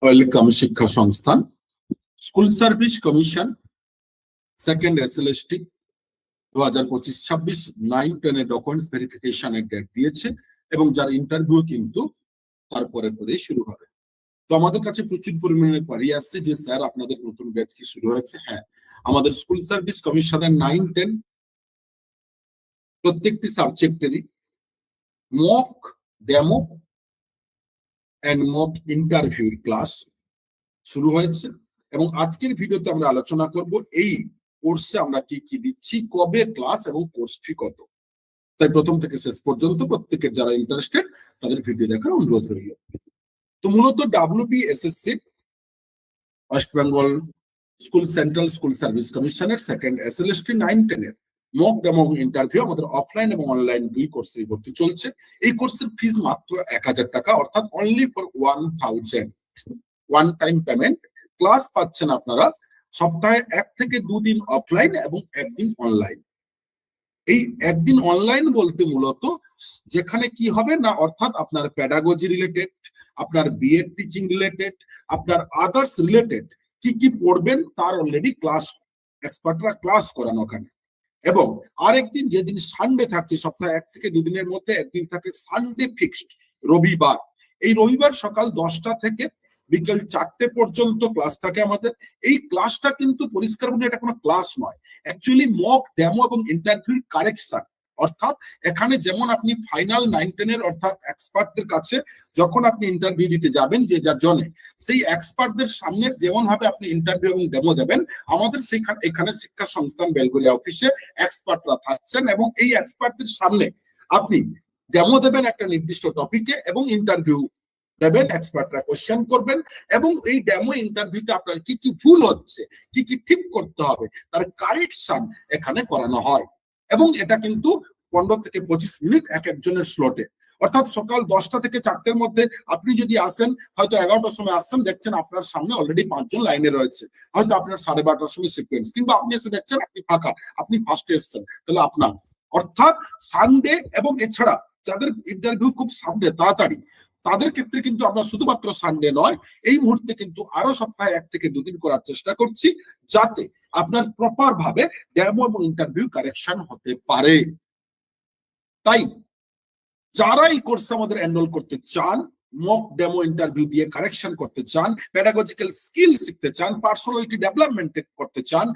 Welcome শিক্ষা সংস্থান school service commission second SLST 2025-26 9-10 এর ডকুমেন্টস ভেরিফিকেশনের ডেট দিয়েছে এবং যার ইন্টারভিউ কিন্তু তারপরে পরেই শুরু হবে। তো আমাদের কাছে প্রচুর পরিমাণে কোয়ারি আসছে যে স্যার আপনাদের নতুন ব্যাচ কি শুরু হয়েছে? হ্যাঁ, আমাদের স্কুল সার্ভিস কমিশনের 9-10 প্রত্যেকটি সাবজেক্টেরই mock demo and mock interview class শুরু হয়েছে এবং আজকের ভিডিওতে আমরা আলোচনা করব এই কোর্সে আমরা কি কি দিচ্ছি, কবে ক্লাস এবং কোর্স ফি কত। তাই প্রথম থেকে শেষ পর্যন্ত প্রত্যেকের যারা ইন্টারেস্টেড তাদের ভিডিও দেখার অনুরোধ রইল। তো মূলত WBSSC West Bengal school central school service কমিশনের সেকেন্ড এসএলএসটি 9-10 এর মক ডেমো ইন্টারভিউ আমাদের অফলাইন এবং অনলাইন দুই কোর্সে ভর্তি চলছে। এই কোর্সের ফিস মাত্র 1000 টাকা, অর্থাৎ only for 1000 one time payment. Class পাচ্ছেন আপনারা সপ্তাহে 1 থেকে 2 দিন অফলাইন এবং 1 দিন অনলাইন। এই 1 দিন অনলাইন বলতে মূলত যেখানে কি হবে না, অর্থাৎ আপনার প্যাডাগজি রিলেটেড, আপনার বিএড টিচিং রিলেটেড, আপনার আদার্স রিলেটেড কি কি পড়বেন তার অলরেডি ক্লাস এক্সপার্টরা ক্লাস করানো ওখানে। এবং আরেকদিন যেদিন সানডে থাকছে, সপ্তাহে 1 থেকে 2 দিনের মধ্যে একদিন থাকে সানডে ফিক্সড, রবিবার। এই রবিবার সকাল 10টা থেকে বিকেল 4টে পর্যন্ত ক্লাস থাকে আমাদের। এই ক্লাসটা কিন্তু পরিষ্কার বলে এটা কোনো ক্লাস নয়, অ্যাকচুয়ালি মক ডেমো এবং ইন্টারভিউ কারেকশন। অর্থাৎ এখানে যেমন আপনি ফাইনাল 9-10 এর অর্থাৎ এক্সপার্টদের কাছে যখন আপনি ইন্টারভিউ দিতে যাবেন যে যার জন্য, সেই এক্সপার্টদের সামনে যেমন ভাবে আপনি ইন্টারভিউ এবং ডেমো দেবেন, আমাদের এখানে শিক্ষা সংস্থান বেলগড়িয়া অফিসে এক্সপার্টরা থাকছেন এবং এই এক্সপার্টদের সামনে আপনি ডেমো দেবেন একটা নির্দিষ্ট টপিকে এবং ইন্টারভিউ দেবেন, এক্সপার্টরা কোশ্চেন করবেন এবং এই ডেমো ইন্টারভিউতে আপনার কি কি ভুল হচ্ছে, কি কি ঠিক করতে হবে তার কারেকশন এখানে করানো হয়। এবং এটা কিন্তু 15 থেকে 25 মিনিট এক একজনের স্লটে, অর্থাৎ সকাল 10টা থেকে 4টের মধ্যে আপনি যদি আসেন, হয়তো 11টার সময় আসছেন, দেখছেন আপনার সামনে অলরেডি 5 জন লাইনে রয়েছে, হয়তো আপনার 12:30টার সময় সিকোয়েন্স, কিংবা আপনি এসে দেখছেন আপনি ফাঁকা, আপনি ফার্স্টে এসছেন, তাহলে আপনার অর্থাৎ সানডে এবং এছাড়া যাদের ইন্টারভিউ খুব সামনে তাড়াতাড়ি তাদের ক্ষেত্রে কিন্তু আমরা শুধুমাত্র সানডে নয়, এই মুহূর্তে কিন্তু আরো সপ্তাহে 1 থেকে 2 দিন করার চেষ্টা করছি যাতে আপনার প্রপার ভাবে ডেমো এবং ইন্টারভিউ কারেকশন হতে পারে। তাই যারা এই কোর্সে আমাদের এনরোল করতে চান, মক ডেমো ইন্টারভিউ দিয়ে কারেকশন করতে চান, পেডাগজিক্যাল স্কিল শিখতে চান, পার্সোনালিটি ডেভেলপমেন্ট করতে চান,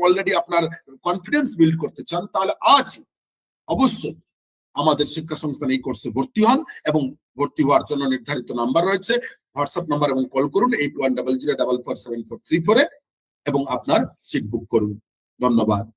অলরেডি আপনার কনফিডেন্স বিল্ড করতে চান, তাহলে আজ অবশ্যই আমাদের শিক্ষা সংস্থান এই কোর্সে ভর্তি হন এবং ভর্তি হওয়ার জন্য নির্ধারিত নাম্বার রয়েছে, হোয়াটসঅ্যাপ নাম্বার এবং কল করুন 8100447434 এবং আপনার সিট বুক করুন। ধন্যবাদ।